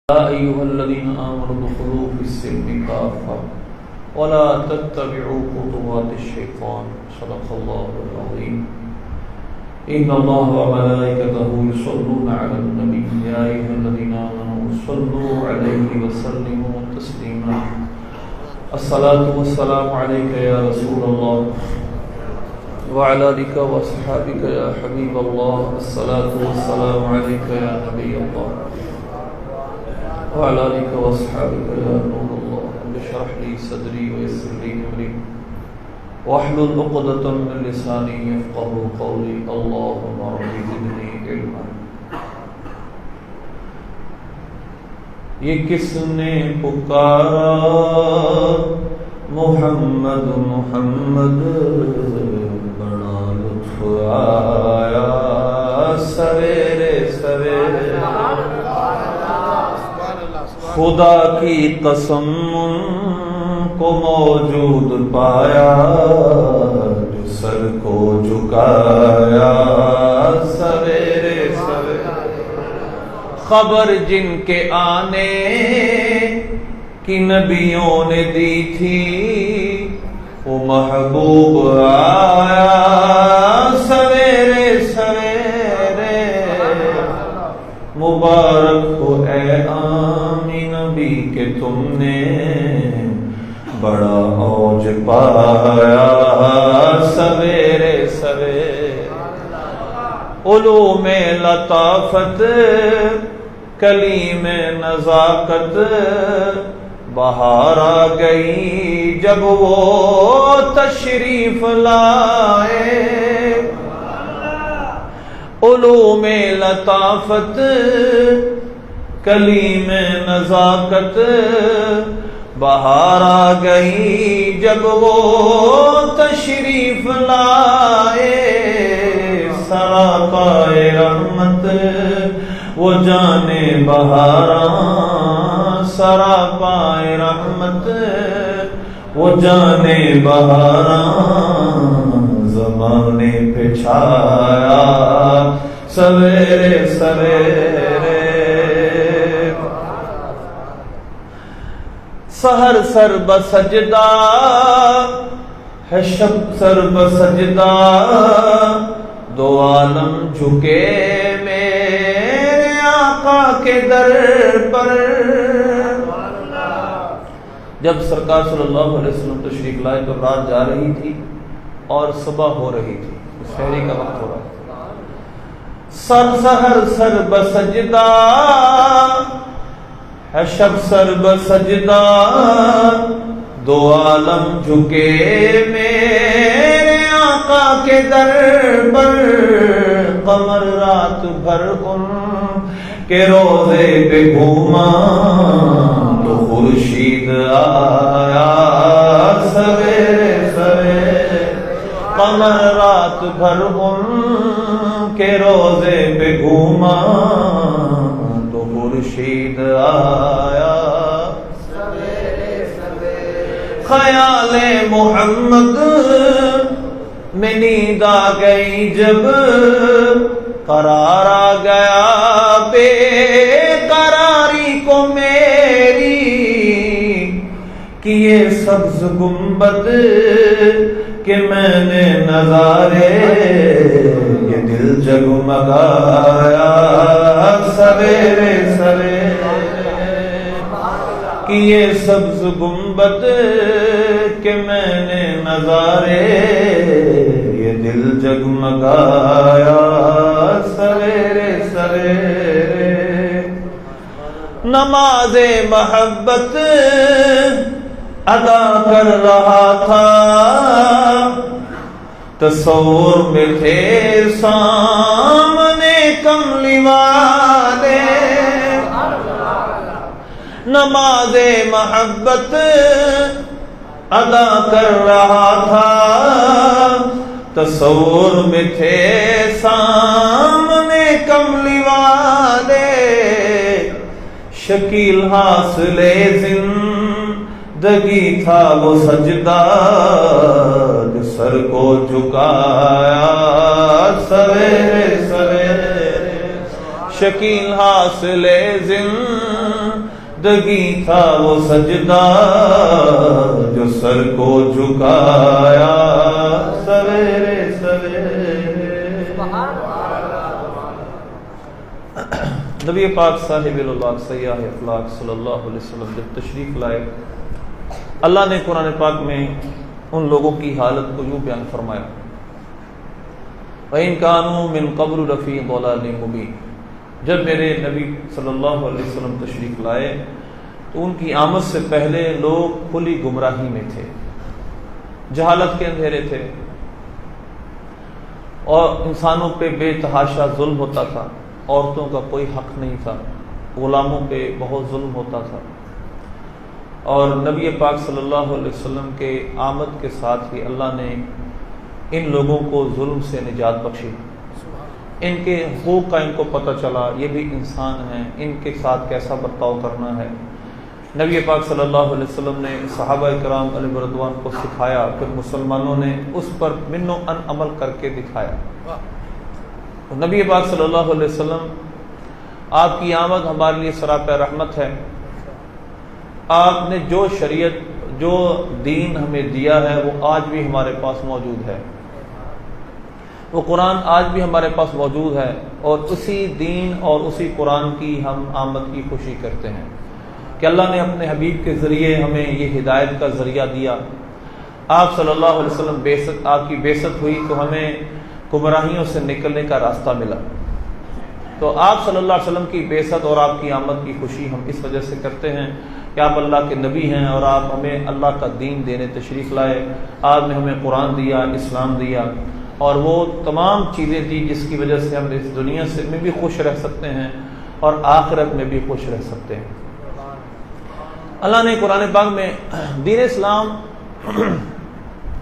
يا أيها الذين آمنوا ادخلوا في السلم كافة ولا تتبعوا خطوات الشيطان صدق الله العظيم. إن الله وملائكته يصلون على النبي يا أيها الذين آمنوا صلوا عليه وسلموا تسليما. الصلاة والسلام عليك يا رسول الله وعلى آلك وأصحابك يا حبيب الله. الصلاة والسلام عليك يا نبي الله وعلى آلك وأصحابك يا نور الله. رب اشرح لي صدري ويسر لي أمري واحلل عقدة من لساني يفقهوا قولي. اللهم رب زدني علما. یہ کس نے پکارا محمد محمد، بڑا لطف آیا سویرے سویرے. خدا کی قسم کو موجود پایا جو سر کو جھکایا سویرے سویرے. خبر جن کے آنے کی نبیوں نے دی تھی وہ محبوب آیا سویرے سویرے. مبارک ہو اے آمین نبی کہ تم نے بڑا اوج پایا سویرے سویرے. علوم لطافت کلیم نزاکت بہار آ گئی جب وہ تشریف لائے. علوم لطافت کلیم نزاکت بہار آ گئی جب وہ تشریف لائے. سراپائے رحمت وہ جانے بہاراں، سراپائے رحمت وہ جانے بہاراں، زمانے پہ چھایا سویرے سویرے. سحر سر بسجدہ ہے شب سر بسجدہ، دو عالم جھکے میرے آقا کے در پر. جب سرکار صلی اللہ علیہ وسلم تشریف لائے تو رات جا رہی تھی اور صبح ہو رہی تھی، سحری کا وقت ہو رہا تھا. سر سحر سر بسجدہ ہے شب سر بسجدہ، دو عالم جھکے میرے آقا کے در پر. قمر رات بھر ان کے روزے پہ گھوما تو خورشید آیا سویرے سویرے. قمر رات بھر ان کے روزے پہ گھوما تو خورشید آیا سویرے سویرے. خیال محمد میں نیند آ گئی جب قرار آ گیا بے قراری کو میری. کہ یہ سبز گنبد کہ میں نے نظارے یہ دل جگمگایا سویرے سویرے. کہ یہ سبز گنبد کہ میں نے نظارے یہ دل جگمگایا سویرے سویرے. نماز محبت ادا کر رہا تھا، تصور میں تھے سامنے کملی والے. نماز محبت ادا کر رہا تھا، تصور میں تھے سامنے کملی والے. شکیل حاصل زندگی تھا وہ سجدہ جو سر کو جھکایا سویرے سویرے. شکیل حاصل زندگی دگی تھا وہ سجدہ جو سر کو جھکایا سویرے سویرے. نبی پاک صاحب اللہ سیاح افلاق صلی اللہ علیہ وسلم جب تشریف لائے، اللہ نے قرآن پاک میں ان لوگوں کی حالت کو یوں بیان فرمایا، وَإِن كَانُوا مِن قَبْلُ لَفِي ضَلَالٍ مُبِينٍ. جب میرے نبی صلی اللہ علیہ وسلم تشریف لائے تو ان کی آمد سے پہلے لوگ کھلی گمراہی میں تھے، جہالت کے اندھیرے تھے، اور انسانوں پہ بے تحاشا ظلم ہوتا تھا، عورتوں کا کوئی حق نہیں تھا، غلاموں پہ بہت ظلم ہوتا تھا. اور نبی پاک صلی اللہ علیہ وسلم کے آمد کے ساتھ ہی اللہ نے ان لوگوں کو ظلم سے نجات بخشی، ان کے حقوق کا ان کو پتہ چلا، یہ بھی انسان ہیں، ان کے ساتھ کیسا برتاؤ کرنا ہے. نبی پاک صلی اللہ علیہ وسلم نے صحابہ کرام علیہ رضوان کو سکھایا، پھر مسلمانوں نے اس پر من و ان عمل کر کے دکھایا. نبی پاک صلی اللہ علیہ وسلم، آپ کی آمد ہمارے لیے سراپہ رحمت ہے. آپ نے جو شریعت، جو دین ہمیں دیا ہے وہ آج بھی ہمارے پاس موجود ہے، وہ قرآن آج بھی ہمارے پاس موجود ہے، اور اسی دین اور اسی قرآن کی ہم آمد کی خوشی کرتے ہیں کہ اللہ نے اپنے حبیب کے ذریعے ہمیں یہ ہدایت کا ذریعہ دیا. آپ صلی اللہ علیہ وسلم آپ کی بعثت ہوئی تو ہمیں گمراہیوں سے نکلنے کا راستہ ملا. تو آپ صلی اللہ علیہ وسلم کی بعثت اور آپ کی آمد کی خوشی ہم اس وجہ سے کرتے ہیں کہ آپ اللہ کے نبی ہیں اور آپ ہمیں اللہ کا دین دینے تشریف لائے. آپ نے ہمیں قرآن دیا، اسلام دیا، اور وہ تمام چیزیں دی جس کی وجہ سے ہم اس دنیا سے میں بھی خوش رہ سکتے ہیں اور آخرت میں بھی خوش رہ سکتے ہیں. اللہ نے قرآن پاک میں دین اسلام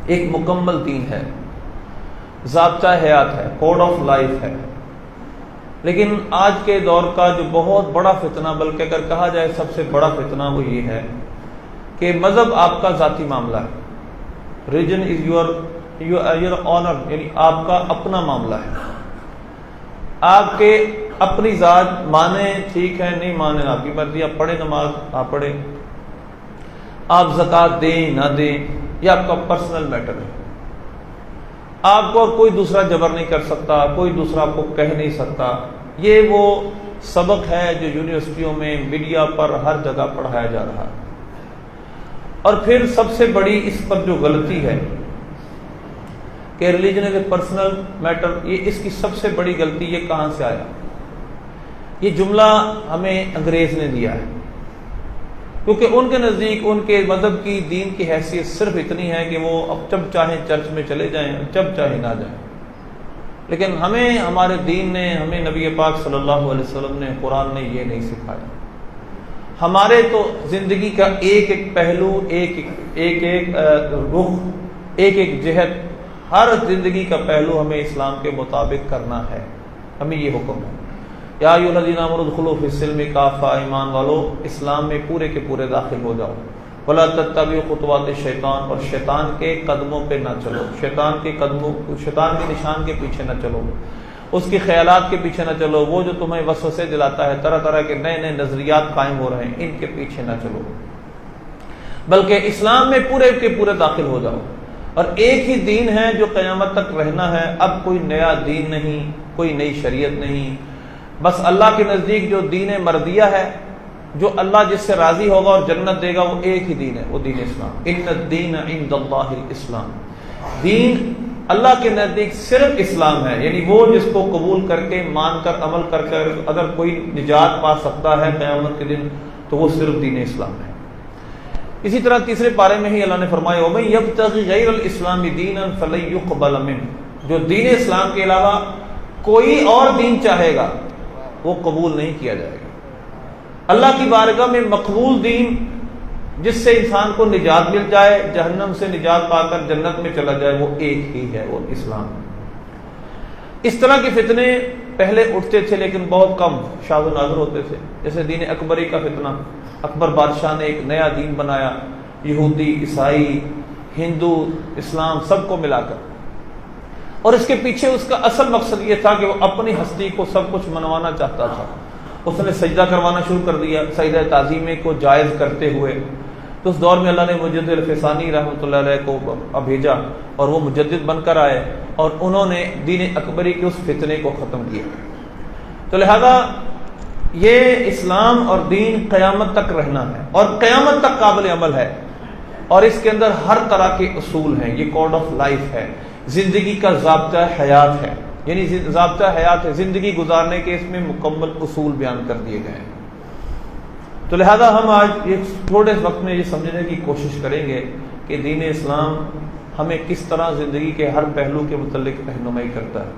ایک مکمل دین ہے، ضابطہ حیات ہے، کوڈ آف لائف ہے. لیکن آج کے دور کا جو بہت بڑا فتنہ، بلکہ اگر کہا جائے سب سے بڑا فتنہ، وہ یہ ہے کہ مذہب آپ کا ذاتی معاملہ ہے. ریلیجن از یور آنر، یعنی آپ کا اپنا معاملہ ہے. آپ کے اپنی ذات، مانیں ٹھیک ہے، نہیں مانیں آپ کی مرضی. آپ پڑھیں نماز، آپ پڑھیں، آپ زکوٰۃ دیں نہ دیں، یہ آپ کا پرسنل میٹر ہے. آپ کو کوئی دوسرا جبر نہیں کر سکتا، کوئی دوسرا آپ کو کہہ نہیں سکتا. یہ وہ سبق ہے جو یونیورسٹیوں میں، میڈیا پر، ہر جگہ پڑھایا جا رہا ہے. اور پھر سب سے بڑی اس پر جو غلطی ہے کہ religion is a personal matter, یہ اس کی سب سے بڑی غلطی یہ کہاں سے آیا؟ یہ جملہ ہمیں انگریز نے دیا ہے، کیونکہ ان کے نزدیک ان کے مذہب کی، دین کی حیثیت صرف اتنی ہے کہ وہ اب جب چاہیں چرچ میں چلے جائیں، جب چاہیں نہ جائیں. لیکن ہمیں، ہمارے دین نے، ہمیں نبی پاک صلی اللہ علیہ وسلم نے، قرآن نے یہ نہیں سکھایا. ہمارے تو زندگی کا ایک ایک پہلو، ایک ایک رخ، ایک ایک جہت، ہر زندگی کا پہلو ہمیں اسلام کے مطابق کرنا ہے. ہمیں یہ حکم ہے، یا ایھا الذین آمنوا ادخلوا فی السلم کافہ، ایمان والو اسلام میں پورے کے پورے داخل ہو جاؤ. ولا تتبعوا خطوات الشیطان، اور شیطان کے قدموں پہ نہ چلو، شیطان کے نشان کے پیچھے نہ چلو، اس کے خیالات کے پیچھے نہ چلو. وہ جو تمہیں وسوسے دلاتا ہے، طرح طرح کے نئے نئے نظریات قائم ہو رہے ہیں، ان کے پیچھے نہ چلو، بلکہ اسلام میں پورے کے پورے داخل ہو جاؤ. اور ایک ہی دین ہے جو قیامت تک رہنا ہے. اب کوئی نیا دین نہیں، کوئی نئی شریعت نہیں. بس اللہ کے نزدیک جو دین مردیہ ہے، جو اللہ جس سے راضی ہوگا اور جنت دے گا، وہ ایک ہی دین ہے، وہ دین اسلام. ان الدین عند اللہ الاسلام، دین اللہ کے نزدیک صرف اسلام ہے. یعنی وہ جس کو قبول کر کے، مان کر، عمل کر کر اگر کوئی نجات پا سکتا ہے قیامت کے دن، تو وہ صرف دین اسلام ہے. اسی طرح تیسرے پارے میں ہی اللہ نے فرمایا وَمَن يَبْتَغِ غَيْرَ الْإِسْلَامِ دِينًا فَلَن يُقْبَلَ مِنْهُ، جو دین اسلام کے علاوہ کوئی اور دین چاہے گا وہ قبول نہیں کیا جائے گا. اللہ کی بارگاہ میں مقبول دین جس سے انسان کو نجات مل جائے، جہنم سے نجات پا کر جنت میں چلا جائے، وہ ایک ہی ہے، وہ اسلام. اس طرح کے فتنے پہلے اٹھتے تھے لیکن بہت کم شاذ و نادر ہوتے تھے. جیسے دین اکبری کا فتنہ، اکبر بادشاہ نے ایک نیا دین بنایا، یہودی، عیسائی، ہندو، اسلام سب کو ملا کر. اور اس کے پیچھے اس کا اصل مقصد یہ تھا کہ وہ اپنی ہستی کو سب کچھ منوانا چاہتا تھا. اس نے سجدہ کروانا شروع کر دیا سجدہ تعظیم کو جائز کرتے ہوئے. تو اس دور میں اللہ نے مجدد الفسانی رحمۃ اللہ علیہ کو بھیجا اور وہ مجدد بن کر آئے اور انہوں نے دین اکبری کے اس فتنے کو ختم کیا. تو لہذا یہ اسلام اور دین قیامت تک رہنا ہے اور قیامت تک قابل عمل ہے، اور اس کے اندر ہر طرح کے اصول ہیں. یہ کوڈ آف لائف ہے، زندگی کا ضابطہ حیات ہے، یعنی ضابطہ حیات ہے، زندگی گزارنے کے اس میں مکمل اصول بیان کر دیے گئے ہیں. تو لہذا ہم آج ایک تھوڑے وقت میں یہ سمجھنے کی کوشش کریں گے کہ دین اسلام ہمیں کس طرح زندگی کے ہر پہلو کے متعلق رہنمائی کرتا ہے.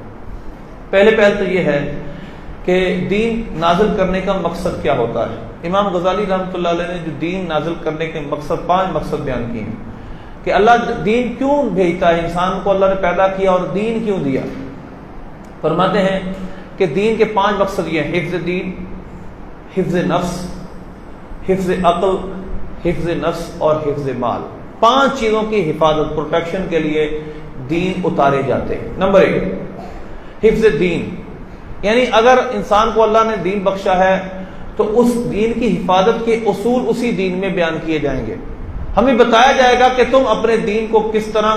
پہلے تو یہ ہے کہ دین نازل کرنے کا مقصد کیا ہوتا ہے. امام غزالی رحمۃ اللہ علیہ نے جو دین نازل کرنے کے مقصد 5 مقصد بیان کیے ہیں کہ اللہ دین کیوں بھیجتا ہے، انسان کو اللہ نے پیدا کیا اور دین کیوں دیا. فرماتے ہیں کہ دین کے 5 مقصد یہ ہیں: حفظ دین، حفظ نفس، حفظ عقل، حفظ نفس اور حفظ مال. 5 چیزوں کی حفاظت، پروٹیکشن کے لیے دین اتارے جاتے ہیں. نمبر 1 حفظ دین، یعنی اگر انسان کو اللہ نے دین بخشا ہے تو اس دین کی حفاظت کے اصول اسی دین میں بیان کیے جائیں گے. ہمیں بتایا جائے گا کہ تم اپنے دین کو کس طرح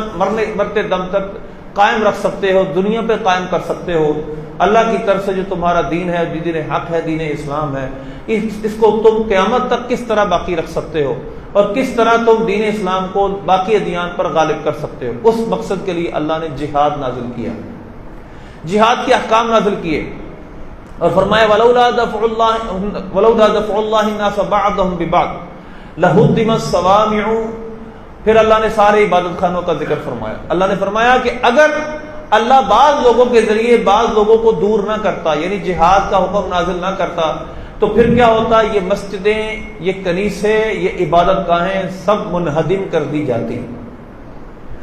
مرتے دم تک قائم رکھ سکتے ہو، دنیا پہ قائم کر سکتے ہو. اللہ کی طرف سے جو تمہارا دین ہے، دین حق ہے، دین اسلام ہے، اس کو تم قیامت تک کس طرح باقی رکھ سکتے ہو اور کس طرح تم دین اسلام کو باقی ادیان پر غالب کر سکتے ہو. اس مقصد کے لیے اللہ نے جہاد نازل کیا، جہاد کے احکام نازل کیے اور فرمایا ولولا دفع اللہ الناس بعضهم ببعض لهدمت الصوامع. پھر اللہ نے سارے عبادت خانوں کا ذکر فرمایا. اللہ نے فرمایا کہ اگر اللہ بعض لوگوں کے ذریعے بعض لوگوں کو دور نہ کرتا، یعنی جہاد کا حکم نازل نہ کرتا، تو پھر کیا ہوتا؟ یہ مسجدیں، یہ کنیسے، یہ عبادت گاہیں سب منہدم کر دی جاتی،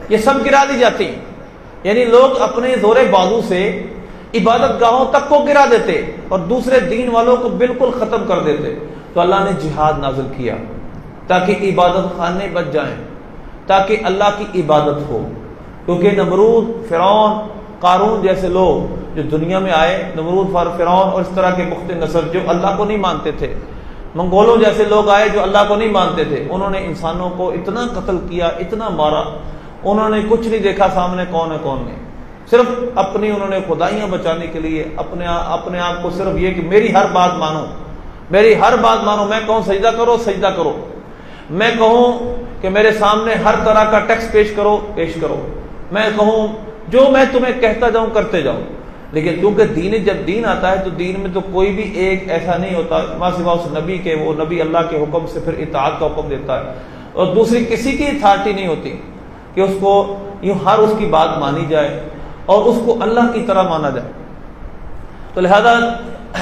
یہ سب گرا دی جاتی. یعنی لوگ اپنے زور بازو سے عبادت گاہوں تک کو گرا دیتے اور دوسرے دین والوں کو بالکل ختم کر دیتے. تو اللہ نے جہاد نازل کیا تاکہ عبادت خانے بچ جائیں، تاکہ اللہ کی عبادت ہو. کیونکہ نمرود، فرعون، قارون جیسے لوگ جو دنیا میں آئے، نمرود، فرعون اور اس طرح کے مخت نصر جو اللہ کو نہیں مانتے تھے، منگولوں جیسے لوگ آئے جو اللہ کو نہیں مانتے تھے، انہوں نے انسانوں کو اتنا قتل کیا، اتنا مارا، انہوں نے کچھ نہیں دیکھا سامنے کون ہے کون نہیں. صرف اپنی انہوں نے خدائیاں بچانے کے لیے اپنے آپ کو صرف یہ کہ میری ہر بات مانو، میری ہر بات مانو، میں کہوں سجدہ کرو سجدہ کرو، میں کہوں کہ میرے سامنے ہر طرح کا ٹیکس پیش کرو، میں کہوں جو میں تمہیں کہتا جاؤں کرتے جاؤ. لیکن کیونکہ جب دین آتا ہے تو دین میں تو کوئی بھی ایک ایسا نہیں ہوتا ماں سوا اس نبی کے، وہ نبی اللہ کے حکم سے پھر اطاعت کا حکم دیتا ہے، اور دوسری کسی کی اتھارٹی نہیں ہوتی کہ اس کو یوں ہر اس کی بات مانی جائے اور اس کو اللہ کی طرح مانا جائے. تو لہذا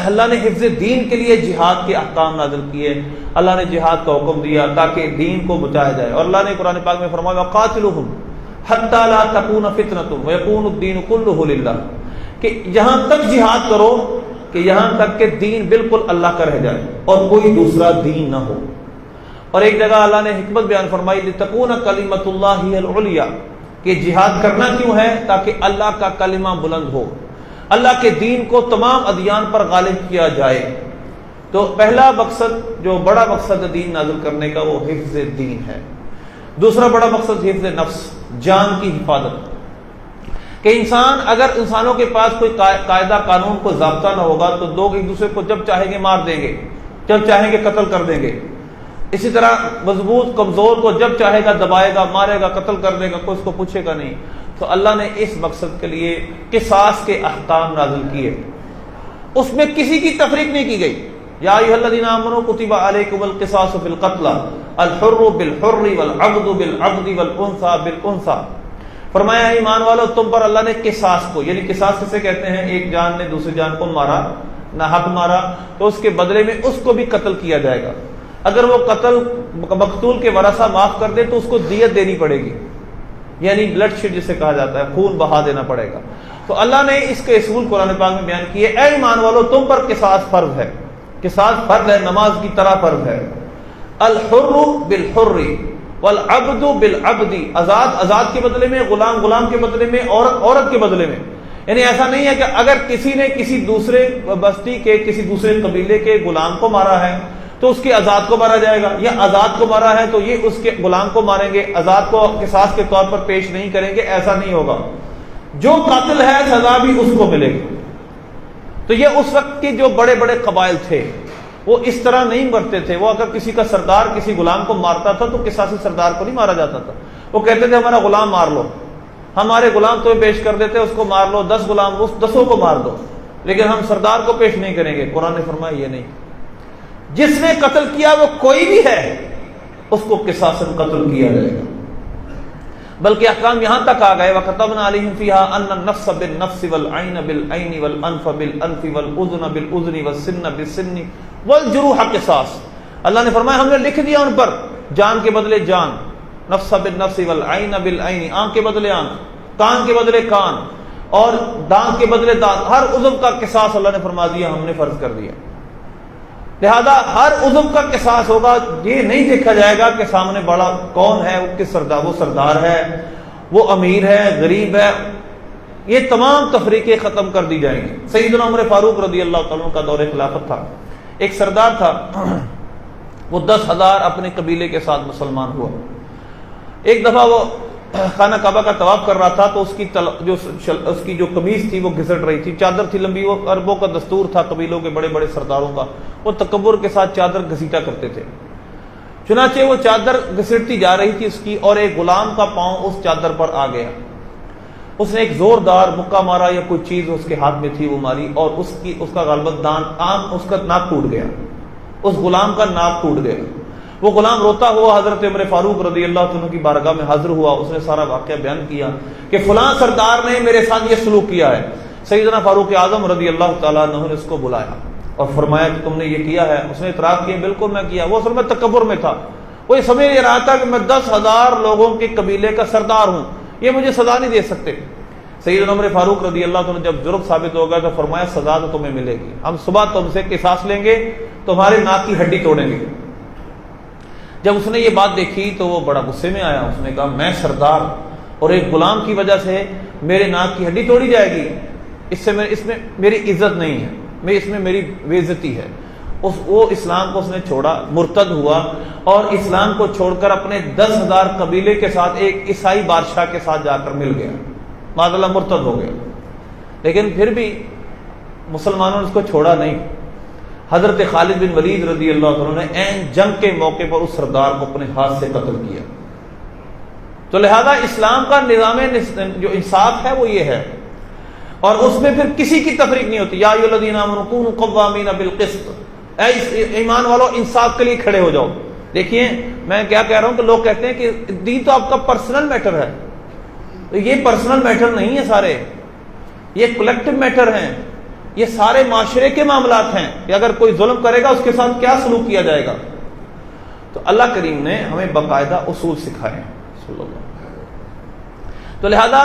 اللہ نے حفظ دین کے لیے جہاد کے احکام نازل کیے. اللہ نے جہاد کا حکم دیا تاکہ دین کو بچایا جائے. اور اللہ نے قرآن پاک میں فرمایا قاتلوہم حتی لا تکون فتنۃ ویکون الدین کلہ للہ، کہ یہاں تک جہاد کرو کہ یہاں تک کہ دین بالکل اللہ کا رہ جائے اور کوئی دوسرا دین نہ ہو. اور ایک جگہ اللہ نے حکمت بیان فرمائی لتکون کلمۃ اللہ ہی العلیٰ، کہ جہاد کرنا کیوں ہے؟ تاکہ اللہ کا کلمہ بلند ہو، اللہ کے دین کو تمام ادیان پر غالب کیا جائے. تو پہلا مقصد جو بڑا مقصد ہے دین نازل کرنے کا وہ حفظ دین ہے. دوسرا بڑا مقصد حفظ نفس، جان کی حفاظت، کہ انسان اگر انسانوں کے پاس کوئی قاعدہ قانون کو ضابطہ نہ ہوگا تو لوگ ایک دوسرے کو جب چاہیں گے مار دیں گے، جب چاہیں گے قتل کر دیں گے. اسی طرح مضبوط کمزور کو جب چاہے گا دبائے گا، مارے گا، قتل کر دے گا، کوئی اس کو پوچھے گا نہیں. تو اللہ نے اس مقصد کے لیے قصاص کے احکام نازل کیے، اس میں کسی کی تفریق نہیں کی گئی. یا ایھا الذین آمنوا کتب علیکم القصاص فی القتلى الحر بالحر والعبد بالعبد والانثى بالانثى. فرمایا ایمان والو تم پر اللہ نے قصاص کو، یعنی قصاص کسے کہتے ہیں؟ ایک جان نے دوسری جان کو مارا، ناحق مارا، تو اس کے بدلے میں اس کو بھی قتل کیا جائے گا. اگر وہ قتل مقتول کے ورثہ معاف کر دے تو اس کو دیت دینی پڑے گی، یعنی بلڈ شیڈ جسے کہا جاتا ہے، خون بہا دینا پڑے گا. تو اللہ نے اس کے اصول قرآن پاک میں بیان کیے. اے ایمان والو تم پر قصاص فرض ہے، قصاص فرض ہے، نماز کی طرح فرض ہے. الحر بالحر والعبد بالعبد، آزاد آزاد کے بدلے میں، غلام غلام کے بدلے میں، عورت عورت کے بدلے میں. یعنی ایسا نہیں ہے کہ اگر کسی نے کسی دوسرے بستی کے کسی دوسرے قبیلے کے غلام کو مارا ہے تو اس کے آزاد کو مارا جائے گا، یا آزاد کو مارا ہے تو یہ اس کے غلام کو ماریں گے، آزاد کو قصاص کے طور پر پیش نہیں کریں گے، ایسا نہیں ہوگا۔ جو قاتل ہے سزا بھی اس کو ملے گی۔ تو یہ اس وقت کے جو بڑے بڑے قبائل تھے وہ اس طرح نہیں مرتے تھے۔ وہ اگر کسی کا سردار کسی غلام کو مارتا تھا تو قصاصی سردار کو نہیں مارا جاتا تھا، وہ کہتے تھے ہمارا غلام مار لو، ہمارے غلام تمہیں پیش کر دیتے، اس کو مار لو، 10 غلام اس 10 کو مار دو، لیکن ہم سردار کو پیش نہیں کریں گے۔ قرآن نے فرمایا یہ نہیں، جس نے قتل کیا وہ کوئی بھی ہے اس کو قصاصاً قتل کیا جائے گا۔ بلکہ احکام یہاں تک آ گئے وَكَتَبْنَا عَلَيْهِمْ فِيهَا أَنَّ النَّفْسَ بِالنَّفْسِ وَالْعَيْنَ بِالْعَيْنِ وَالْأَنْفَ بِالْأَنْفِ وَالْأُذُنَ بِالْأُذُنِ وَالسِّنَّ بِالسِّنِّ وَالْجُرُوحَ قِصَاص۔ اللہ نے فرمایا ہم نے لکھ دیا ان پر، جان کے بدلے جان، نفس بالنفس والعین بالعین، آنکھ کے بدلے آنکھ، کان کے بدلے کان، اور دانت کے بدلے دانت، ہر عضو کا قصاص اللہ نے فرما دیا، ہم نے فرض کر دیا۔ لہذا ہر عضو کا قصاص ہوگا۔ یہ نہیں دیکھا جائے گا کہ سامنے بڑا کون ہے، وہ کس سردار، وہ سردار ہے، وہ امیر ہے، غریب ہے، یہ تمام تفریقیں ختم کر دی جائیں گی۔ سیدنا عمر فاروق رضی اللہ تعالیٰ عنہ کا دور خلافت تھا، ایک سردار تھا، وہ 10,000 اپنے قبیلے کے ساتھ مسلمان ہوا۔ ایک دفعہ وہ خانہ کعبہ کا طواف کر رہا تھا تو اس کی جو قمیض تھی وہ گھسٹ رہی تھی، چادر تھی لمبی، وہ عربوں کا دستور تھا، قبیلوں کے بڑے بڑے سرداروں کا، وہ تکبر کے ساتھ چادر گھسیٹا کرتے تھے۔ چنانچہ وہ چادر گھسیٹتی جا رہی تھی اس کی، اور ایک غلام کا پاؤں اس چادر پر آ گیا، اس نے ایک زوردار مکہ مارا یا کوئی چیز اس کے ہاتھ میں تھی وہ ماری، اور اس کا غالباً اس کا ناک ٹوٹ گیا، اس غلام کا ناک ٹوٹ گیا۔ وہ غلام روتا ہوا حضرت عمر فاروق رضی اللہ عنہ کی بارگاہ میں حاضر ہوا، اس نے سارا واقعہ بیان کیا کہ فلاں سردار نے میرے ساتھ یہ سلوک کیا ہے۔ سیدنا فاروق اعظم رضی اللہ تعالیٰ عنہ نے اس کو بلایا اور فرمایا کہ تم نے یہ کیا ہے؟ اس نے اعتراف کیا بالکل میں کیا۔ وہ اصل میں تکبر میں تھا، وہ یہ سمجھ نہیں رہا تھا کہ میں 10,000 لوگوں کے قبیلے کا سردار ہوں، یہ مجھے سزا نہیں دے سکتے۔ سیدنا عمر فاروق رضی اللہ عنہ جب جرم ثابت ہو گیا تو فرمایا سزا تو تمہیں ملے گی، ہم صبح تم سے قصاص لیں گے، تمہارے ناک کی ہڈی توڑیں گے۔ جب اس نے یہ بات دیکھی تو وہ بڑا غصے میں آیا، اس نے کہا میں سردار اور ایک غلام کی وجہ سے میرے ناک کی ہڈی توڑی جائے گی، اس میں میری عزت نہیں ہے، اس میں میری بے عزتی ہے۔ وہ اسلام کو اس نے چھوڑا، مرتد ہوا، اور اسلام کو چھوڑ کر اپنے 10,000 قبیلے کے ساتھ ایک عیسائی بادشاہ کے ساتھ جا کر مل گیا، معاذ اللہ مرتد ہو گیا۔ لیکن پھر بھی مسلمانوں نے اس کو چھوڑا نہیں۔ حضرت خالد بن ولید رضی اللہ عنہ نے عین جنگ کے موقع پر اس سردار کو اپنے ہاتھ سے قتل کیا۔ تو لہذا اسلام کا نظام جو انصاف ہے وہ یہ ہے، اور اس میں پھر کسی کی تفریق نہیں ہوتی۔ یا ایھا الذین آمنوا کونوا قوامین بالقسط، اے ایمان والو انصاف کے لیے کھڑے ہو جاؤ۔ دیکھیے میں کیا کہہ رہا ہوں کہ لوگ کہتے ہیں کہ دین تو آپ کا پرسنل میٹر ہے، تو یہ پرسنل میٹر نہیں ہے، سارے یہ کلیکٹو میٹر ہیں، یہ سارے معاشرے کے معاملات ہیں کہ اگر کوئی ظلم کرے گا اس کے ساتھ کیا سلوک کیا جائے گا۔ تو اللہ کریم نے ہمیں باقاعدہ اصول سکھائے ہیں صلی اللہ علیہ وسلم۔ تو لہذا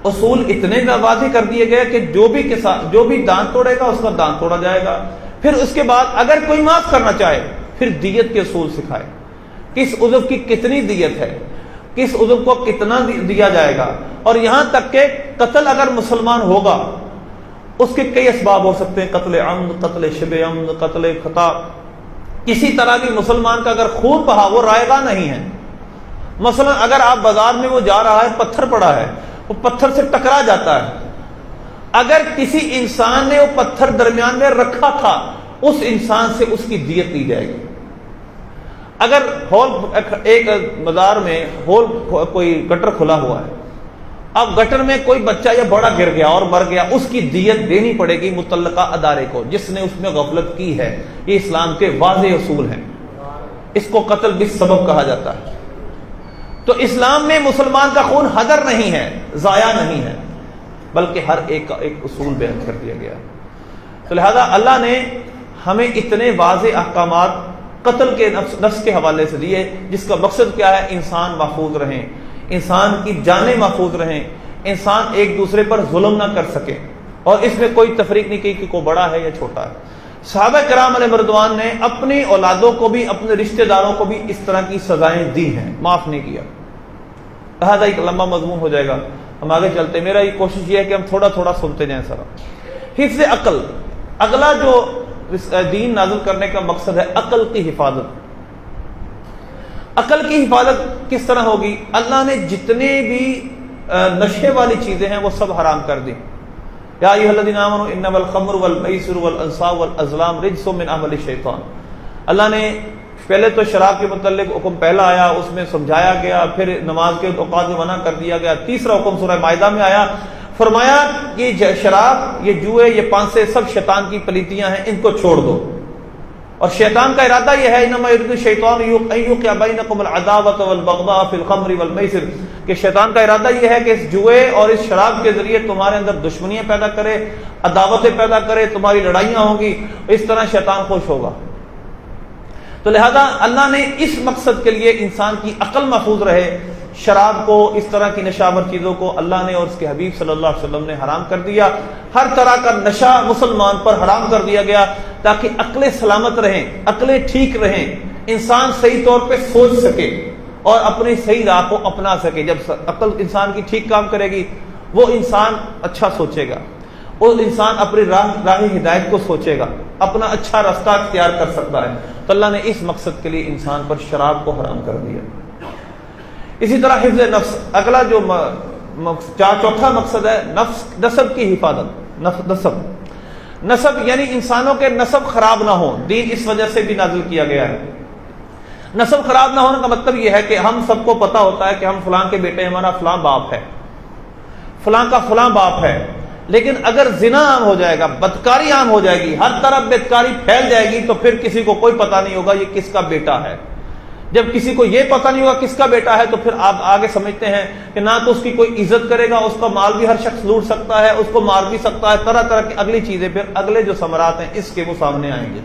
اصول اتنے واضح کر دیے گئے کہ جو بھی دانت توڑے گا اس کا دانت توڑا جائے گا۔ پھر اس کے بعد اگر کوئی معاف کرنا چاہے پھر دیت کے اصول سکھائے، کس عضو کی کتنی دیت ہے، کس عضو کو کتنا دیا جائے گا، اور یہاں تک کہ قتل اگر مسلمان ہوگا اس کے کئی اسباب ہو سکتے ہیں، قتل عمد، قتل شبہ عمد، قتل خطا۔ کسی طرح بھی مسلمان کا اگر خون بہا وہ رائگاں نہیں ہے، مثلا اگر آپ بازار میں وہ جا رہا ہے، پتھر پڑا ہے، وہ پتھر سے ٹکرا جاتا ہے، اگر کسی انسان نے وہ پتھر درمیان میں رکھا تھا اس انسان سے اس کی دیت لی جائے گی۔ اگر ایک بازار میں کوئی گٹر کھلا ہوا ہے، اب گٹر میں کوئی بچہ یا بڑا گر گیا اور مر گیا، اس کی دیت دینی پڑے گی متعلقہ ادارے کو جس نے اس میں غفلت کی ہے۔ یہ اسلام کے واضح اصول ہیں، اس کو قتل بالسبب کہا جاتا ہے۔ تو اسلام میں مسلمان کا خون ہدر نہیں ہے، ضائع نہیں ہے، بلکہ ہر ایک کا ایک اصول بیان کر دیا گیا۔ تو لہذا اللہ نے ہمیں اتنے واضح احکامات قتل کے نفس کے حوالے سے دیے، جس کا مقصد کیا ہے؟ انسان محفوظ رہیں، انسان کی جانیں محفوظ رہیں، انسان ایک دوسرے پر ظلم نہ کر سکے، اور اس میں کوئی تفریق نہیں کی کہ کوئی بڑا ہے یا چھوٹا ہے۔ صحابہ کرام علیہ رضوان نے اپنی اولادوں کو بھی، اپنے رشتہ داروں کو بھی اس طرح کی سزائیں دی ہیں، معاف نہیں کیا۔ لہذا ایک لمبا مضمون ہو جائے گا، ہم آگے چلتے ہیں، میرا یہ کوشش یہ ہے کہ ہم تھوڑا تھوڑا سنتے جائیں سر۔ حفظ عقل، اگلا جو دین نازل کرنے کا مقصد ہے عقل کی حفاظت۔ عقل کی حفاظت کس طرح ہوگی؟ اللہ نے جتنے بھی نشے والی چیزیں ہیں وہ سب حرام کر دی۔ یا ایھا الذین آمنوا انما الخمر والمیسر والانصاب والازلام رجس من عمل الشیطان۔ اللہ نے پہلے تو شراب کے متعلق حکم پہلا آیا، اس میں سمجھایا گیا، پھر نماز کے اوقات میں منع کر دیا گیا، تیسرا حکم سورہ مائدہ میں آیا، فرمایا یہ شراب، یہ جوئے، یہ پانسے سب شیطان کی پلیتیاں ہیں، ان کو چھوڑ دو۔ اور شیطان کا ارادہ یہ ہے انما یرید الشیطان ان یوقع بینکم العداوۃ والبغضاء فی الخمر والمیسر، کہ شیطان کا ارادہ یہ ہے کہ اس جوئے اور اس شراب کے ذریعے تمہارے اندر دشمنیاں پیدا کرے، عداوتیں پیدا کرے، تمہاری لڑائیاں ہوں گی، اس طرح شیطان خوش ہوگا۔ تو لہذا اللہ نے اس مقصد کے لیے انسان کی عقل محفوظ رہے، شراب کو، اس طرح کی نشاور چیزوں کو اللہ نے اور اس کے حبیب صلی اللہ علیہ وسلم نے حرام کر دیا۔ ہر طرح کا نشہ مسلمان پر حرام کر دیا گیا تاکہ عقلیں سلامت رہیں، عقلیں ٹھیک رہیں، انسان صحیح طور پہ سوچ سکے اور اپنی صحیح راہ کو اپنا سکے۔ جب عقل انسان کی ٹھیک کام کرے گی وہ انسان اچھا سوچے گا، وہ انسان اپنی راہ ہدایت کو سوچے گا، اپنا اچھا راستہ اختیار کر سکتا ہے۔ تو اللہ نے اس مقصد کے لیے انسان پر شراب کو حرام کر دیا۔ اسی طرح حفظ نفس، اگلا جو چوتھا مقصد ہے نسب کی حفاظت۔ نسب یعنی انسانوں کے نسب خراب نہ ہو، دین اس وجہ سے بھی نازل کیا گیا ہے۔ نسب خراب نہ ہونے کا مطلب یہ ہے کہ ہم سب کو پتا ہوتا ہے کہ ہم فلاں کے بیٹے، ہمارا فلاں باپ ہے، فلاں کا فلاں باپ ہے، لیکن اگر زنا عام ہو جائے گا، بدکاری عام ہو جائے گی، ہر طرف بدکاری پھیل جائے گی، تو پھر کسی کو کوئی پتہ نہیں ہوگا یہ کس کا بیٹا ہے۔ جب کسی کو یہ پتہ نہیں ہوگا کس کا بیٹا ہے تو پھر آپ آگے سمجھتے ہیں کہ نہ تو اس کی کوئی عزت کرے گا، اس کا مال بھی ہر شخص لوٹ سکتا ہے، اس کو مار بھی سکتا ہے، طرح طرح کی اگلی چیزیں پھر اگلے جو ثمرات ہیں اس کے وہ سامنے آئیں گے۔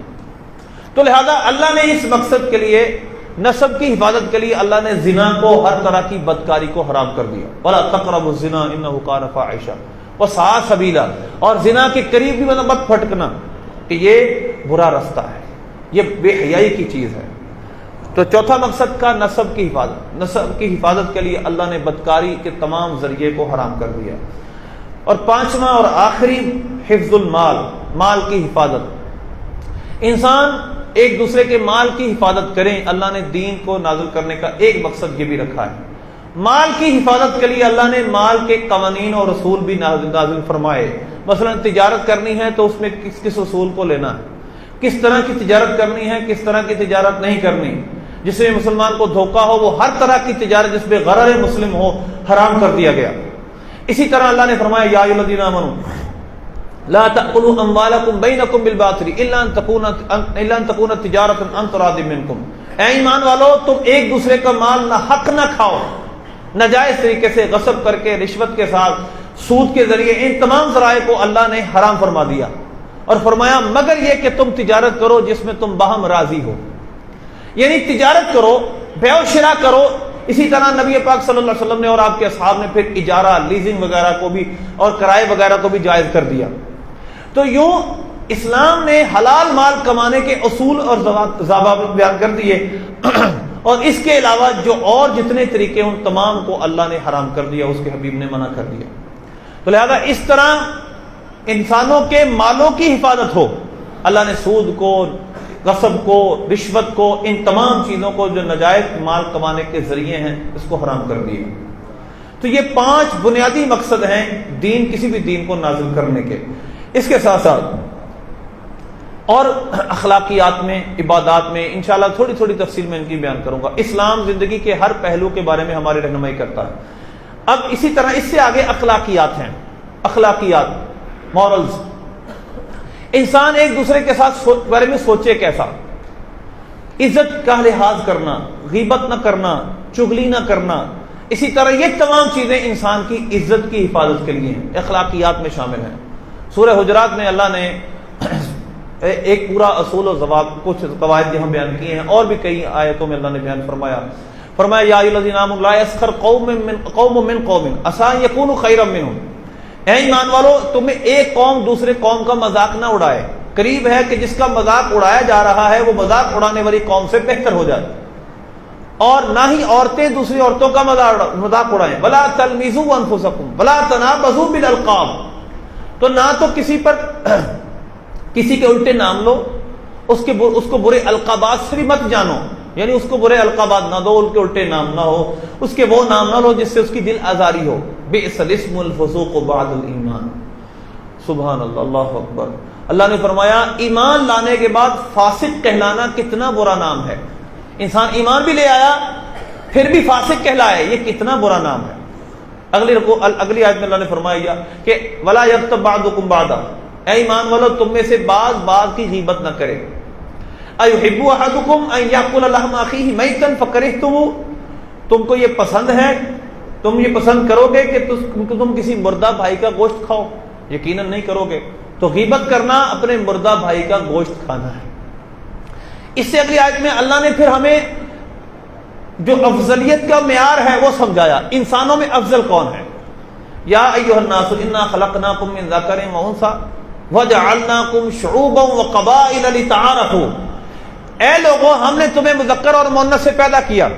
تو لہذا اللہ نے اس مقصد کے لیے، نسب کی حفاظت کے لیے اللہ نے زنا کو، ہر طرح کی بدکاری کو حرام کر دیا۔ وَلَا تَقْرَبُوا الزِّنَا إِنَّهُ كَانَ فَاحِشًا وَسَاءَ سَبِيلًا، اور زنا کے قریب بھی مت پھٹکنا کہ یہ برا رستہ ہے، یہ بے حیائی کی چیز ہے۔ تو چوتھا مقصد کا نسب کی حفاظت۔ نسب کی حفاظت کے لیے اللہ نے بدکاری کے تمام ذریعے کو حرام کر دیا۔ اور پانچواں اور آخری حفظ المال، مال کی حفاظت۔ انسان ایک دوسرے کے مال کی حفاظت کریں، اللہ نے دین کو نازل کرنے کا ایک مقصد یہ بھی رکھا ہے۔ مال کی حفاظت کے لیے اللہ نے مال کے قوانین اور اصول بھی نازل فرمائے۔ مثلا تجارت کرنی ہے تو اس میں کس کس اصول کو لینا ہے، کس طرح کی تجارت کرنی ہے، کس طرح کی تجارت نہیں کرنی، جس میں مسلمان کو دھوکہ ہو، وہ ہر طرح کی تجارت جس میں غرر مسلم ہو حرام کر دیا گیا۔ اسی طرح اللہ نے فرمایا یا ایھا الذین آمنوا لا تأکلوا اموالکم بینکم بالباطل الا ان تکون تجارۃ عن تراض منکم، اے ایمان والو تم ایک دوسرے کا مال نہ حق نہ کھاؤ، ناجائز طریقے سے، غصب کر کے، رشوت کے ساتھ، سود کے ذریعے، ان تمام ذرائع کو اللہ نے حرام فرما دیا اور فرمایا مگر یہ کہ تم تجارت کرو جس میں تم باہم راضی ہو، یعنی تجارت کرو، بیع و شراء کرو۔ اسی طرح نبی پاک صلی اللہ علیہ وسلم نے اور آپ کے اصحاب نے پھر اجارہ، لیزنگ وغیرہ کو بھی اور کرائے وغیرہ کو بھی جائز کر دیا۔ تو یوں اسلام نے حلال مال کمانے کے اصول اور ضوابط بیان کر دیے اور اس کے علاوہ جو اور جتنے طریقے ان تمام کو اللہ نے حرام کر دیا، اس کے حبیب نے منع کر دیا۔ تو لہذا اس طرح انسانوں کے مالوں کی حفاظت ہو، اللہ نے سود کو، غصب کو، رشوت کو، ان تمام چیزوں کو جو ناجائز مال کمانے کے ذریعے ہیں اس کو حرام کر دیا۔ تو یہ 5 بنیادی مقصد ہیں دین، کسی بھی دین کو نازل کرنے کے۔ اس کے ساتھ ساتھ اور اخلاقیات میں، عبادات میں انشاءاللہ تھوڑی تھوڑی تفصیل میں ان کی بیان کروں گا۔ اسلام زندگی کے ہر پہلو کے بارے میں ہماری رہنمائی کرتا ہے۔ اب اسی طرح اس سے آگے اخلاقیات ہیں، اخلاقیات، مورلز۔ انسان ایک دوسرے کے ساتھ بارے میں سوچے کیسا، عزت کا لحاظ کرنا، غیبت نہ کرنا، چغلی نہ کرنا، اسی طرح یہ تمام چیزیں انسان کی عزت کی حفاظت کے لیے ہیں، اخلاقیات میں شامل ہیں۔ سورہ حجرات میں اللہ نے ایک پورا اصول و ضوابط، کچھ قواعد یہاں بیان کیے ہیں، اور بھی کئی آیتوں میں اللہ نے بیان فرمایا یا ایھا الذین آمنوا لا یسخر قوم من قوم عسى ان یکونوا خیرا منهم، اے ایمان والو تمہیں ایک قوم دوسرے قوم کا مذاق نہ اڑائے، قریب ہے کہ جس کا مذاق اڑایا جا رہا ہے وہ مذاق اڑانے والی قوم سے بہتر ہو جائے۔ اور نہ ہی عورتیں دوسری عورتوں کا مذاق اڑائیں. ولا تلمزوا انفسکم ولا تنابزوا بالالقاب. تو نہ تو کسی پر کسی کے الٹے نام لو، اس کو برے القابات سے بھی مت جانو، یعنی اس کو برے القابات نہ دو، ان کے الٹے نام نہ ہو، اس کے وہ نام نہ لو جس سے اس کی دل آزاری ہو. بئس الاسم الفسوق بعد الایمان. سبحان اللہ، اللہ اکبر. اللہ نے فرمایا ایمان لانے کے بعد فاسق کہلانا کتنا برا نام ہے. انسان ایمان بھی لے آیا پھر بھی فاسق کہلائے، یہ کتنا برا نام ہے. اگلی آیت میں اللہ نے فرمایا کہ ولا یغتب بعضکم بعضا، اے ایمان والو تم میں سے بعض کی غیبت نہ کرے. ایحب احدکم ان یاکل لحم اخیہ میتا فکرہتموہ، تم کو یہ پسند ہے، تم یہ پسند کرو گے کہ تم کسی مردہ بھائی کا گوشت کھاؤ؟ یقیناً نہیں کرو گے. تو غیبت کرنا اپنے مردہ بھائی کا گوشت کھانا ہے. اس سے اگلی آیت میں اللہ نے پھر ہمیں جو افضلیت کا معیار ہے وہ سمجھایا. انسانوں میں افضل کون ہے؟ یا ایھا الناس انا خلقناکم من ذکر و انثی وجعلناکم شعوبا وقبائل لتعارفوا. اے لوگوں، ہم نے تمہیں مذکر اور مؤنث سے پیدا کیا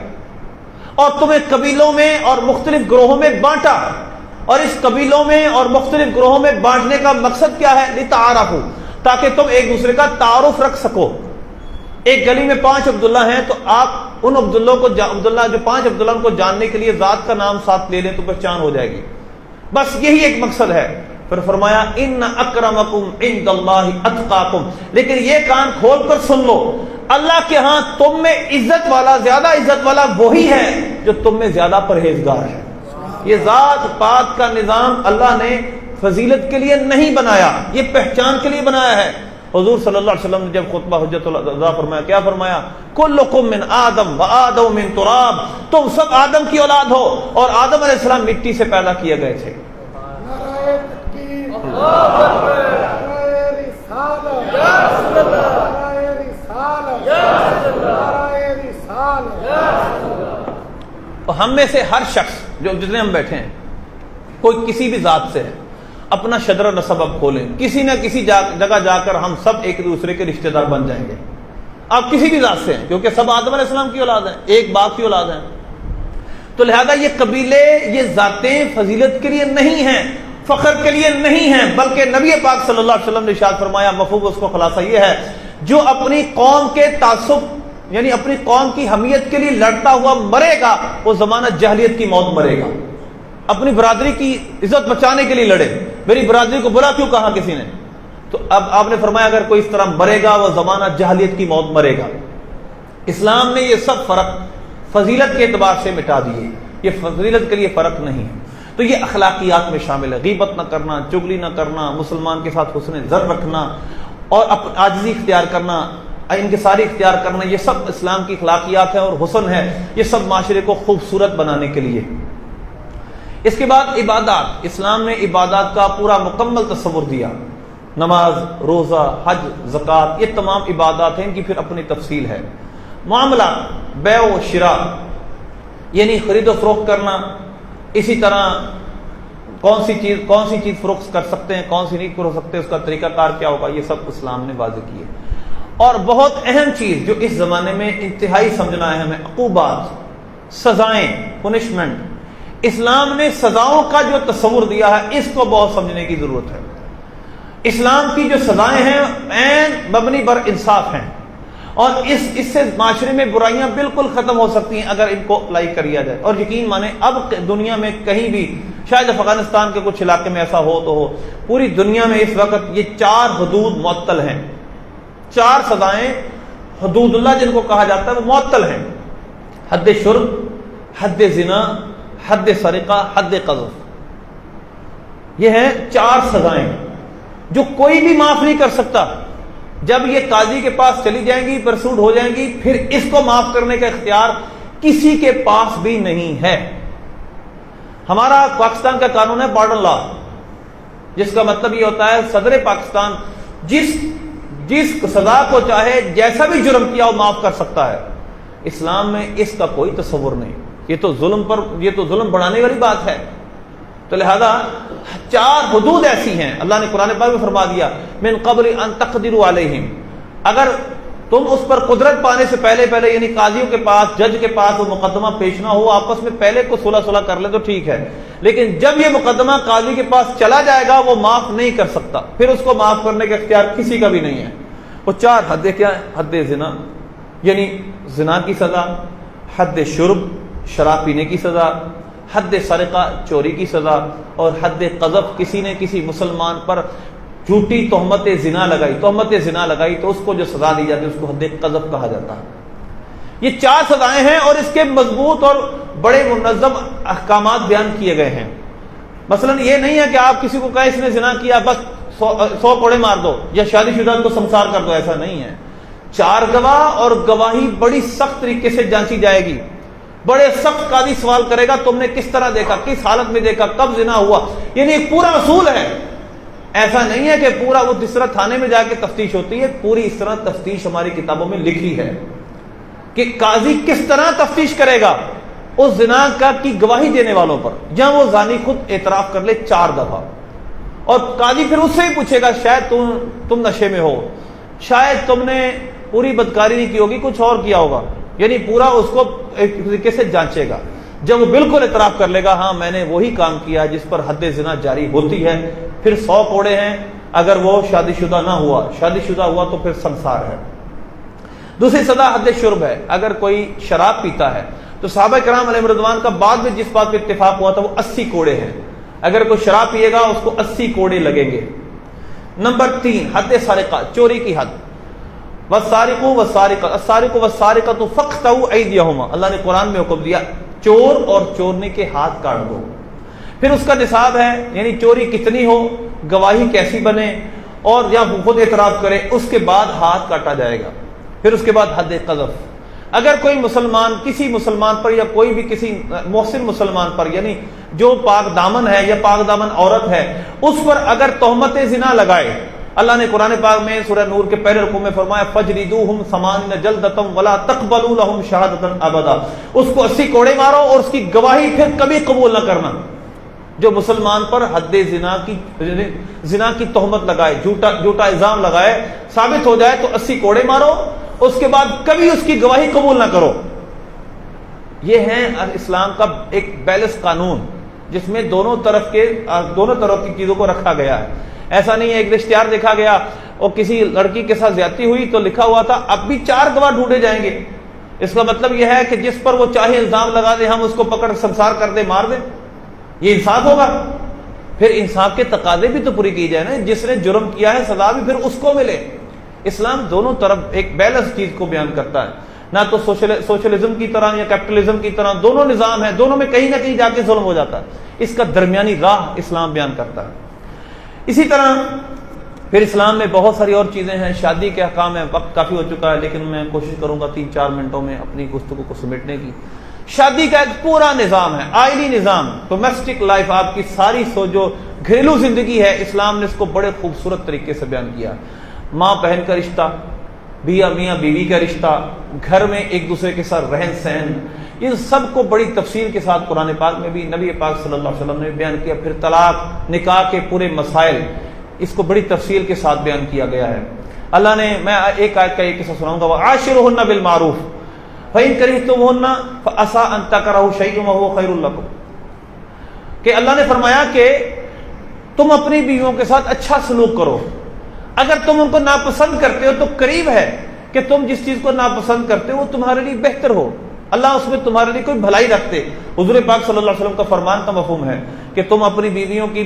اور تمہیں قبیلوں میں اور مختلف گروہوں میں بانٹا. اور اس قبیلوں میں اور مختلف گروہوں میں بانٹنے کا مقصد کیا ہے؟ لتعارفوا، تاکہ تم ایک دوسرے کا تعارف رکھ سکو. ایک گلی میں 5 عبداللہ ہیں تو آپ ان عبداللہ کو جو 5 عبداللہ کو جاننے کے لیے ذات کا نام ساتھ لے لیں تو پہچان ہو جائے گی. بس یہی ایک مقصد ہے. پھر فرمایا ان اکرمکم عند اللہ اتقاکم. لیکن یہ کان کھول کر سن لو، اللہ کے ہاں تم میں عزت والا، زیادہ عزت والا وہی ہے جو تم میں زیادہ پرہیزگار ہے. یہ ذات پات کا نظام اللہ نے فضیلت کے لیے نہیں بنایا، یہ پہچان کے لیے بنایا ہے. حضور صلی اللہ علیہ وسلم نے جب خطبہ حجۃ الوداع فرمایا، کیا فرمایا؟ کلکم من آدم و آدم من تراب. تم سب آدم کی اولاد ہو اور آدم علیہ السلام مٹی سے پیدا کیے گئے تھے. ہم میں سے ہر شخص جو جتنے ہم بیٹھے ہیں، کوئی کسی بھی ذات سے ہے، اپنا شجرہ نسب اب کھولیں، کسی نہ کسی جگہ جا کر ہم سب ایک دوسرے کے رشتہ دار بن جائیں گے. آپ کسی بھی ذات سے ہیں، کیونکہ سب آدم علیہ السلام کی اولاد ہیں، ایک باپ کی اولاد ہیں. تو لہذا یہ قبیلے، یہ ذاتیں فضیلت کے لیے نہیں ہیں، فخر کے لیے نہیں ہیں، بلکہ نبی پاک صلی اللہ علیہ وسلم نے ارشاد فرمایا، مفہوم اس کو خلاصہ یہ ہے، جو اپنی قوم کے تعصب یعنی اپنی قوم کی حمیت کے لیے لڑتا ہوا مرے گا، وہ زمانہ جاہلیت کی موت مرے گا. اپنی برادری کی عزت بچانے کے لیے لڑے، میری برادری کو برا کیوں کہا کسی نے، تو اب آپ نے فرمایا اگر کوئی اس طرح مرے گا وہ زمانہ جاہلیت کی موت مرے گا. اسلام نے یہ سب فرق فضیلت کے اعتبار سے مٹا دیے، یہ فضیلت کے لیے فرق نہیں ہے. تو یہ اخلاقیات میں شامل ہے، غیبت نہ کرنا، چغلی نہ کرنا، مسلمان کے ساتھ حسن ظن رکھنا اور عاجزی اختیار کرنا، انکساری اختیار کرنا، یہ سب اسلام کی اخلاقیات ہے اور حسن ہے. یہ سب معاشرے کو خوبصورت بنانے کے لیے. اس کے بعد عبادات، اسلام نے عبادات کا پورا مکمل تصور دیا. نماز، روزہ، حج، زکوٰۃ، یہ تمام عبادات ہیں، ان کی پھر اپنی تفصیل ہے. معاملات، بیع و شراء یعنی خرید و فروخت کرنا، اسی طرح کون سی چیز فروخت کر سکتے ہیں، کون سی نہیں فروخت سکتے، اس کا طریقہ کار کیا ہوگا، یہ سب اسلام نے واضح کیے. اور بہت اہم چیز جو اس زمانے میں انتہائی سمجھنا ہے ہمیں، عقوبات، سزائیں، پنشمنٹ. اسلام نے سزاؤں کا جو تصور دیا ہے اس کو بہت سمجھنے کی ضرورت ہے. اسلام کی جو سزائیں ہیں عین مبنی بر انصاف ہیں، اور اس سے معاشرے میں برائیاں بالکل ختم ہو سکتی ہیں اگر ان کو اپلائی کیا جائے. اور یقین مانیں اب دنیا میں کہیں بھی، شاید افغانستان کے کچھ علاقے میں ایسا ہو تو ہو، پوری دنیا میں اس وقت یہ 4 حدود معطل ہیں. 4 سزائیں حدود اللہ جن کو کہا جاتا ہے وہ معطل ہیں. حد شرب، حد زنا، حد سرقہ، حد قذف. یہ ہیں 4 سزائیں جو کوئی بھی معاف نہیں کر سکتا. جب یہ قاضی کے پاس چلی جائیں گی، پرسوٹ ہو جائیں گی، پھر اس کو معاف کرنے کا اختیار کسی کے پاس بھی نہیں ہے. ہمارا پاکستان کا قانون ہے پارڈن لا، جس کا مطلب یہ ہوتا ہے صدر پاکستان جس سزا کو چاہے جیسا بھی جرم کیا وہ معاف کر سکتا ہے. اسلام میں اس کا کوئی تصور نہیں. یہ تو ظلم بڑھانے والی بات ہے. تو لہذا 4 حدود ایسی ہیں، اللہ نے قرآن پاک میں فرما دیا من قبل ان تقدروا علیہم، اگر تم اس پر قدرت پانے سے پہلے یعنی قاضیوں کے پاس، جج کے پاس وہ مقدمہ پیش نہ ہو، آپس میں پہلے کو صلح کر لے تو ٹھیک ہے، لیکن جب یہ مقدمہ قاضی کے پاس چلا جائے گا وہ معاف نہیں کر سکتا، پھر اس کو معاف کرنے کا اختیار کسی کا بھی نہیں ہے۔ وہ 4 حدیں کیا ہیں؟ حد زنا یعنی زنا کی سزا، حد شرب شراب پینے کی سزا، حد سرقہ چوری کی سزا، اور حد قذف کسی نے کسی مسلمان پر جھوٹی تہمت زنا لگائی تو اس کو جو سزا دی جاتی ہے اس کو حد قذف کہا جاتا ہے۔ یہ 4 سزائیں ہیں اور اس کے مضبوط اور بڑے منظم احکامات بیان کیے گئے ہیں۔ مثلا یہ نہیں ہے کہ آپ کسی کو کہیں اس نے زنا کیا بس 100 کوڑے مار دو یا شادی شدہ کو سمسار کر دو، ایسا نہیں ہے۔ 4 گواہ اور گواہی بڑی سخت طریقے سے جانچی جائے گی، بڑے سخت قاضی سوال کرے گا تم نے کس طرح دیکھا، کس حالت میں دیکھا، کب زنا ہوا، یعنی ایک پورا اصول ہے۔ ایسا نہیں ہے کہ پورا وہ جس طرح تھانے میں جا کے تفتیش ہوتی ہے، پوری اس طرح تفتیش ہماری کتابوں میں لکھی ہے کہ قاضی کس طرح تفتیش کرے گا اس زنا کا کی گواہی دینے والوں پر، جہاں وہ زانی خود اعتراف کر لے 4 دفعہ، اور قاضی پھر اس سے ہی پوچھے گا شاید تم نشے میں ہو، شاید تم نے پوری بدکاری نہیں کی ہوگی، کچھ اور کیا ہوگا، یعنی پورا اس کو ایک طریقے سے جانچے گا۔ جب وہ بالکل اعتراف کر لے گا ہاں میں نے وہی کام کیا جس پر حد زنا جاری ہوتی ہے، پھر 100 کوڑے ہیں، اگر وہ شادی شدہ نہ ہوا، شادی شدہ ہوا تو پھر سنسار ہے۔ دوسری سزا حد شرب ہے، اگر کوئی شراب پیتا ہے تو صحابہ کرام علیہ رضوان کا بعد میں جس بات پہ اتفاق ہوا تھا وہ 80 کوڑے ہیں، اگر کوئی شراب پیے گا اس کو 80 کوڑے لگیں گے۔ نمبر 3 حد سرقہ، چوری کی حد، والسارق والسارقۃ فاقطعوا ایدیہما، اللہ نے قرآن میں حکم دیا چور اور چورنے کے ہاتھ کاٹ دو۔ پھر اس کا نصاب ہے، یعنی چوری کتنی ہو، گواہی کیسی بنے، اور یا خود اعتراف کرے، اس کے بعد ہاتھ کاٹا جائے گا۔ پھر اس کے بعد حد قذف، اگر کوئی مسلمان کسی مسلمان پر یا کوئی بھی کسی محسن مسلمان پر، یعنی جو پاک دامن ہے یا پاک دامن عورت ہے، اس پر اگر تہمت زنا لگائے، اللہ نے قرآن پاک میں سورہ نور کے پہلے رکوع میں فرمایا فَجْلِدُوهُمْ 80 جلدۃ وَلَا تَقْبَلُوا لَهُمْ شَهَادَةً أَبَدًا، اس کو 80 کوڑے مارو اور اس کی گواہی پھر کبھی قبول نہ کرنا۔ جو مسلمان پر حد زنا کی تہمت لگائے، جھوٹا الزام لگائے، ثابت ہو جائے تو 80 کوڑے مارو، اس کے بعد کبھی اس کی گواہی قبول نہ کرو۔ یہ ہے اسلام کا ایک بیلنس قانون جس میں دونوں طرف کی چیزوں کو رکھا گیا ہے۔ ایسا نہیں ہے ایک رشتہ دار دیکھا گیا اور کسی لڑکی کے ساتھ زیادتی ہوئی تو لکھا ہوا تھا اب بھی 4 گواہ ڈھونڈے جائیں گے، اس کا مطلب یہ ہے کہ جس پر وہ چاہے الزام لگا دے ہم اس کو پکڑ سنسار کر دے، مار دیں، یہ انصاف ہوگا؟ پھر انصاف کے تقاضے بھی تو پوری کی جائے نا، جس نے جرم کیا ہے سزا بھی پھر اس کو ملے۔ اسلام دونوں طرف ایک بیلنس چیز کو بیان کرتا ہے، نہ تو سوشلزم کی طرح یا کیپٹلزم کی طرح دونوں نظام ہیں، دونوں میں کہیں نہ کہیں جا کے ظلم ہو جاتا ہے، اس کا درمیانی راہ اسلام بیان کرتا ہے۔ اسی طرح پھر اسلام میں بہت ساری اور چیزیں ہیں، شادی کے احکام ہیں، وقت کافی ہو چکا ہے لیکن میں کوشش کروں گا 3-4 منٹوں میں اپنی گفتگو کو سمیٹنے کی۔ شادی کا ایک پورا نظام ہے، آئلی نظام، ڈومیسٹک لائف، آپ کی ساری جو گھریلو زندگی ہے اسلام نے اس کو بڑے خوبصورت طریقے سے بیان کیا۔ ماں بہن کا رشتہ، میاں بیوی کا رشتہ، گھر میں ایک دوسرے کے ساتھ رہن سہن، ان سب کو بڑی تفصیل کے ساتھ قرآن پاک میں بھی نبی پاک صلی اللہ علیہ وسلم نے بیان کیا۔ پھر طلاق، نکاح کے پورے مسائل، اس کو بڑی تفصیل کے ساتھ بیان کیا گیا ہے۔ اللہ نے، میں ایک آیت کا ایک قصہ سناؤں گا، وَعَاشِرُهُنَّ بِالْمَعْرُوفِ فَإِن كَرِهْتُمُوهُنَّ فَعَسَىٰ أَن تَكْرَهُوا شَيْئًا وَهُوَ خَيْرٌ لَكُمْ، کہ اللہ نے فرمایا کہ تم اپنی بیویوں کے ساتھ اچھا سلوک کرو، اگر تم ان کو ناپسند کرتے ہو تو قریب ہے کہ تم جس چیز کو ناپسند کرتے ہو وہ تمہارے لیے بہتر ہو، اللہ اس میں تمہارے لیے کوئی بھلائی رکھتے۔ حضور پاک صلی اللہ علیہ وسلم کا فرمان کا مفہوم ہے کہ تم اپنی بیویوں کی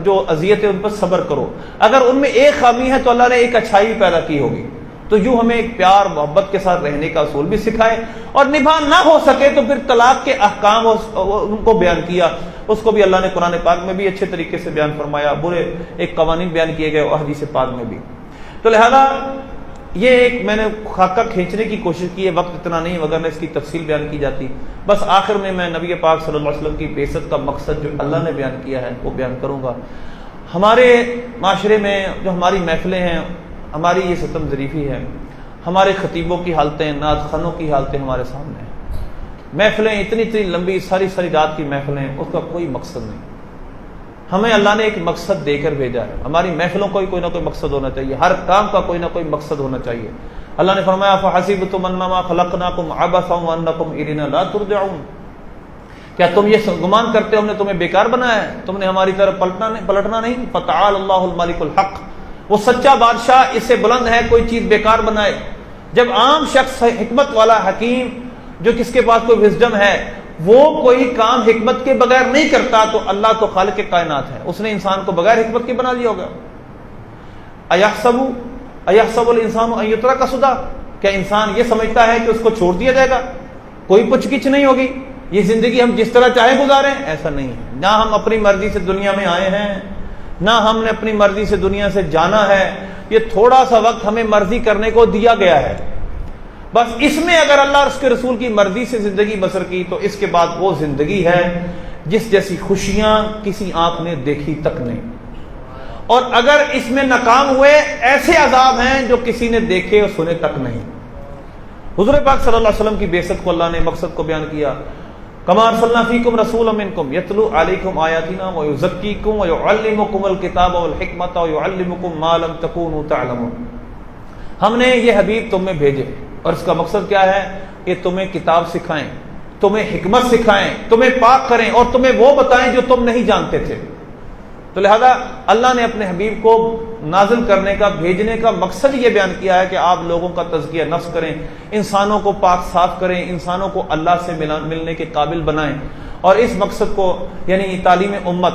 جو اذیت ہے ان پر صبر کرو، اگر ان میں ایک خامی ہے تو اللہ نے ایک اچھائی پیدا کی ہوگی۔ تو یوں ہمیں ایک پیار محبت کے ساتھ رہنے کا اصول بھی سکھائے، اور نبھا نہ ہو سکے تو پھر طلاق کے احکام ان کو بیان کیا، اس کو بھی اللہ نے قرآن پاک میں بھی اچھے طریقے سے بیان فرمایا، برے ایک قوانین بیان کیے گئے اور حدیث پاک میں بھی۔ تو لہذا یہ ایک میں نے خاکہ کھینچنے کی کوشش کی ہے، وقت اتنا نہیں وگرنہ اس کی تفصیل بیان کی جاتی۔ بس آخر میں نبی پاک صلی اللہ علیہ وسلم کی بعثت کا مقصد جو اللہ نے بیان کیا ہے وہ بیان کروں گا۔ ہمارے معاشرے میں جو ہماری محفلیں ہیں، ہماری یہ ستم ظریفی ہے، ہمارے خطیبوں کی حالتیں، نعت خوانوں کی حالتیں ہمارے سامنے ہیں، محفلیں اتنی لمبی، ساری رات کی محفلیں، اس کا کوئی مقصد نہیں۔ ہمیں اللہ نے ایک مقصد دے کر بھیجا ہے. ہماری محفلوں کو کوئی نہ کوئی مقصد ہونا چاہیے, ہر کام کا کوئی نہ کوئی مقصد ہونا چاہیے. اللہ نے فرمایا فَحَسِبْتُمْ أَنَّمَا خَلَقْنَاكُمْ عَبَثًا وَأَنَّكُمْ إِلَيْنَا لَا تُرْجَعُونَ, کیا تم یہ گمان کرتے ہو ہم نے تمہیں بیکار بنایا ہے, تم نے ہماری طرف پلٹنا نہیں؟ فَتَعَالَى اللَّهُ الْمَلِكُ الْحَقُّ, وہ سچا بادشاہ, اس سے بلند ہے کوئی چیز بیکار بنائے. جب عام شخص حکمت والا حکیم جو کس کے پاس کوئی وزڈم ہے وہ کوئی کام حکمت کے بغیر نہیں کرتا, تو اللہ تو خالق کائنات ہے, اس نے انسان کو بغیر حکمت کے بنا دیا ہوگا. اَيَحْسَبُ الْإِنسَانُ أَن يُتْرَكَ سُدًى, کیا انسان یہ سمجھتا ہے کہ اس کو چھوڑ دیا جائے گا, کوئی پوچھ گچھ نہیں ہوگی, یہ زندگی ہم جس طرح چاہے گزاریں؟ ایسا نہیں ہے. نہ ہم اپنی مرضی سے دنیا میں آئے ہیں, نہ ہم نے اپنی مرضی سے دنیا سے جانا ہے. یہ تھوڑا سا وقت ہمیں مرضی کرنے کو دیا گیا ہے, بس اس میں اگر اللہ اور اس کے رسول کی مرضی سے زندگی بسر کی تو اس کے بعد وہ زندگی ہے جس جیسی خوشیاں کسی آنکھ نے دیکھی تک نہیں, اور اگر اس میں ناکام ہوئے ایسے عذاب ہیں جو کسی نے دیکھے اور سنے تک نہیں. حضور پاک صلی اللہ علیہ وسلم کی بعثت کو اللہ نے مقصد کو بیان کیا, کما ارسلنا فیکم رسولا منکم یتلو علیکم آیاتنا ویزکیکم ویعلمکم الکتاب والحکمت ویعلمکم ما لم تکونوا تعلمون. ہم نے یہ حبیب تم میں بھیجے, اور اس کا مقصد کیا ہے کہ تمہیں کتاب سکھائیں, تمہیں حکمت سکھائیں, تمہیں پاک کریں, اور تمہیں وہ بتائیں جو تم نہیں جانتے تھے. تو لہذا اللہ نے اپنے حبیب کو نازل کرنے کا, بھیجنے کا مقصد یہ بیان کیا ہے کہ آپ لوگوں کا تزکیہ نفس کریں, انسانوں کو پاک صاف کریں, انسانوں کو اللہ سے ملنے کے قابل بنائیں. اور اس مقصد کو یعنی تعلیم امت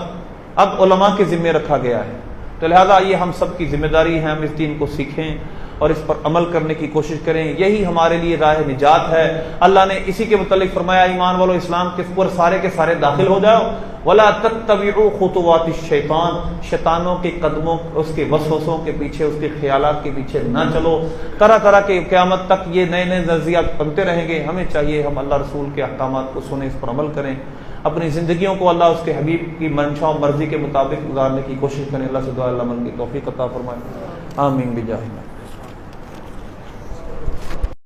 اب علماء کے ذمہ رکھا گیا ہے. تو لہذا یہ ہم سب کی ذمہ داری ہے, ہم اس دین کو سیکھیں اور اس پر عمل کرنے کی کوشش کریں, یہی ہمارے لیے راہ نجات ہے. اللہ نے اسی کے متعلق فرمایا ایمان والو اسلام کے پر سارے کے سارے داخل ہو جاؤ, ولا تتبعوا خطوات الشیطان, شیطانوں کے قدموں, اس کے وسوسوں کے پیچھے, اس کے خیالات کے پیچھے نہ چلو. طرح طرح کے قیامت تک یہ نئے نئے نظریات بنتے رہیں گے. ہمیں چاہیے ہم اللہ رسول کے احکامات کو سنیں, اس پر عمل کریں, اپنی زندگیوں کو اللہ اس کے حبیب کی منشا و مرضی کے مطابق گزارنے کی کوشش کریں. اللہ سے دعا اللہ من کی توفیق عطا فرمائے. آمین بجاہ